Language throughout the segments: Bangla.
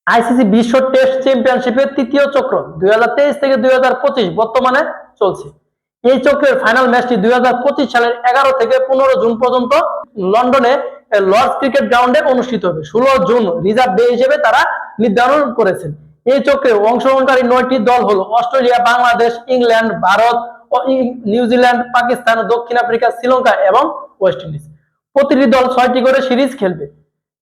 আইসিসি বিশ্ব টেস্ট চ্যাম্পিয়নশিপের তৃতীয় চক্র 2023 থেকে 2025 বর্তমানে চলছে। এই চক্রের ফাইনাল ম্যাচটি 2025 সালের 11 থেকে 15 জুন পর্যন্ত লন্ডনে লর্ডস ক্রিকেট গ্রাউন্ডে অনুষ্ঠিত হবে। 16 জুন রিজার্ভ ডে হিসেবে তারা নির্ধারণ করেছেন। এই চক্রে অংশগ্রহণকারী 9টি দল হলো Australia, Bangladesh, England, Bharat, New Zealand, Pakistan, দক্ষিণ আফ্রিকা, শ্রীলঙ্কা এবং ওয়েস্ট ইন্ডিজ। প্রতিটি দল 6টি করে সিরিজ খেলবে,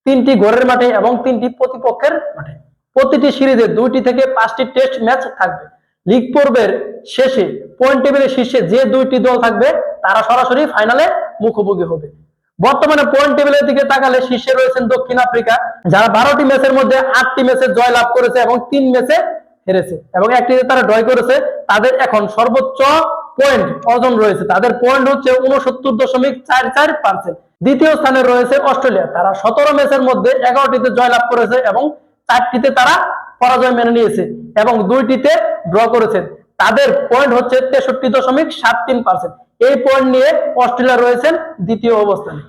3টি ঘরের মাঠে এবং 3টি প্রতিপক্ষের মাঠে। প্রতিটি সিরিজে 2টি থেকে 5টি টেস্ট ম্যাচ থাকবে। লিগ পর্বের শেষে পয়েন্ট টেবিলের শীর্ষে যে 2টি দল থাকবে তারা সরাসরি ফাইনালে মুখোমুখি হবে। বর্তমানে পয়েন্ট টেবিলের দিকে তাকালে শীর্ষে রয়েছেন দক্ষিণ আফ্রিকা, যারা 12টি ম্যাচের মধ্যে 8টি ম্যাচে জয় লাভ করেছে এবং 3 ম্যাচে হেরেছে এবং একটিতে তারা ড্র করেছে। তাদের এখন সর্বোচ্চ পয়েন্ট অর্জন রয়েছে, তাদের পয়েন্ট হচ্ছে 69.44%। দ্বিতীয় স্থানে রয়েছে অস্ট্রেলিয়া, তারা 17 ম্যাচের মধ্যে 11টিতে জয় লাভ করেছে এবং 4টিতে তারা পরাজয় মেনে নিয়েছে এবং 2টিতে ড্র করেছে। তাদের পয়েন্ট হচ্ছে 63.73%। এই পয়েন্ট নিয়ে অস্ট্রেলিয়া রয়েছেন দ্বিতীয় অবস্থানে।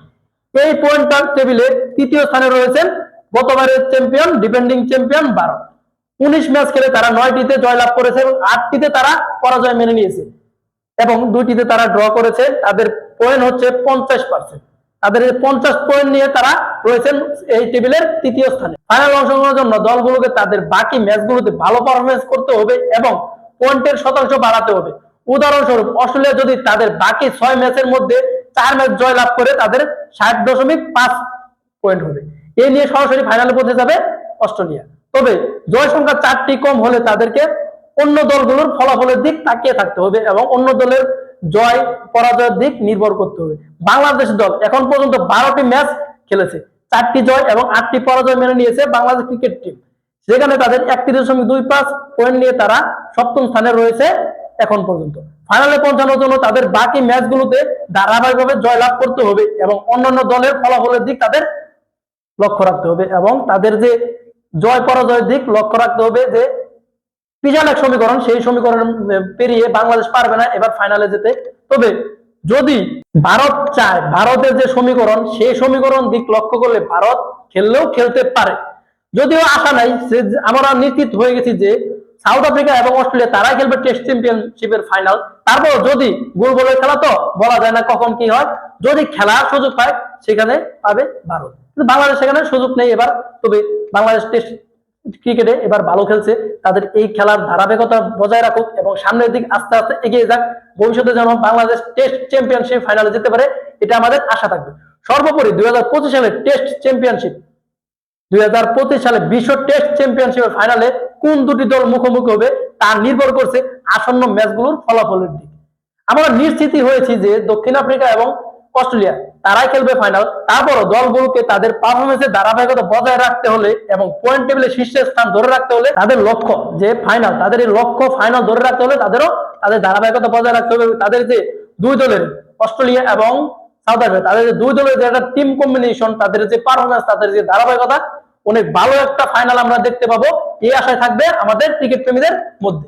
এই পয়েন্ট টেবিলে তৃতীয় স্থানে রয়েছেন গতবারের champion, defending champion Bharat. 19 match খেলে তারা 9টিতে জয় লাভ করেছে এবং 8টিতে তারা পরাজয় মেনে নিয়েছে এবং 2টিতে তারা ড্র করেছে। তাদের পয়েন্ট হচ্ছে 50%। তাদের 50 পয়েন্ট নিয়ে তারা রয়েছেন এই টেবিলের তৃতীয় স্থানে। ফাইনাল অংশগ্রহণের জন্য দলগুলোকে তাদের বাকি ম্যাচগুলোতে ভালো পারফরমেন্স করতে হবে এবং পয়েন্টের শতাংশ বাড়াতে হবে। উদাহরণস্বরূপ অস্ট্রেলিয়া যদি তাদের বাকি 6 ম্যাচের মধ্যে 4 ম্যাচ জয় লাভ করে তাদের 60.5 পয়েন্ট হবে। এই নিয়ে সরাসরি ফাইনালে পৌঁছে যাবে অস্ট্রেলিয়া। তবে জয় সংখ্যা 4টি কম হলে তাদেরকে অন্য দলগুলোর ফলাফলের দিক তাকিয়ে থাকতে হবে এবং অন্য দলের জয় পরাজয়ের দিক নির্ভর করতে হবে। বাংলাদেশ দল এখন পর্যন্ত 12টি ম্যাচ খেলেছে, 4টি জয় এবং 8টি পরাজয় মেনে নিয়েছে বাংলাদেশ ক্রিকেট টিম। সেখানে তাদের 31.25 পয়েন্ট নিয়ে তারা 7ম স্থানে রয়েছে এখন পর্যন্ত। ফাইনালে পৌঁছানোর জন্য তাদের বাকি ম্যাচগুলোতে ধারাবাহিকভাবে জয় লাভ করতে হবে এবং অন্যান্য দলের ফলাফলের দিক তাদের লক্ষ্য রাখতে হবে এবং তাদের যে জয় পরাজয়ের দিক লক্ষ্য রাখতে হবে যে পিজাল এক সমীকরণ, সেই সমীকরণ পেরিয়ে বাংলাদেশ পারবে না এবার ফাইনালে যেতে। তবে যদি ভারত চায়, ভারতের যে সমীকরণ সেই সমীকরণ দিক লক্ষ্য করলে ভারত খেললেও খেলতে পারে। যদিও আশা নাই, আমরা নিশ্চিত হয়ে গেছি যে সাউথ আফ্রিকা এবং অস্ট্রেলিয়া তারাই খেলবে টেস্ট চ্যাম্পিয়নশিপের ফাইনাল। তারপর যদি গোল বলের খেলা তো বলা যায় না কখন কি হয়, যদি খেলার সুযোগ পায় সেখানে পাবে ভারত, কিন্তু বাংলাদেশ সেখানে সুযোগ নেই এবার। তবে বাংলাদেশ টেস্ট ক্রিকেটে এবার ভালো খেলছে, তাদের এই খেলার ধারাবাহিকতা বজায় রাখুক এবং সামনের দিক আস্তে আস্তে এগিয়ে যাক। ভবিষ্যতে যেন বাংলাদেশ টেস্ট চ্যাম্পিয়নশিপ ফাইনালে যেতে পারে, এটা আমাদের আশা থাকবে। সর্বোপরি 2025 সালের টেস্ট চ্যাম্পিয়নশিপ, 2025 সালে বিশ্ব টেস্ট চ্যাম্পিয়নশিপের ফাইনালে কোন 2টি দল মুখোমুখি হবে তা নির্ভর করছে আসন্ন ম্যাচগুলোর ফলাফলের দিকে। আমরা নিশ্চিতই হয়েছি যে দক্ষিণ আফ্রিকা এবং অস্ট্রেলিয়া তারাই খেলবে ফাইনাল। তারপরও দলগুলোকে তাদের পারফরমেন্সের ধারাবাহিকতা বজায় রাখতে হলে এবং পয়েন্ট টেবিলে শীর্ষে স্থান ধরে রাখতে হলে তাদের লক্ষ্য যে ফাইনাল, তাদের এই লক্ষ্য ফাইনাল ধরে রাখতে হলে তাদেরও তাদের ধারাবাহিকতা বজায় রাখতে হবে। তাদের যে 2 দলের অস্ট্রেলিয়া এবং সাউথ আফ্রিকা, তাদের যে 2 দলের যে একটা টিম কম্বিনেশন, তাদের যে পারফরমেন্স, তাদের যে ধারাবাহিকতা, অনেক ভালো একটা ফাইনাল আমরা দেখতে পাবো, এই আশায় থাকবে আমাদের ক্রিকেট প্রেমীদের মধ্যে।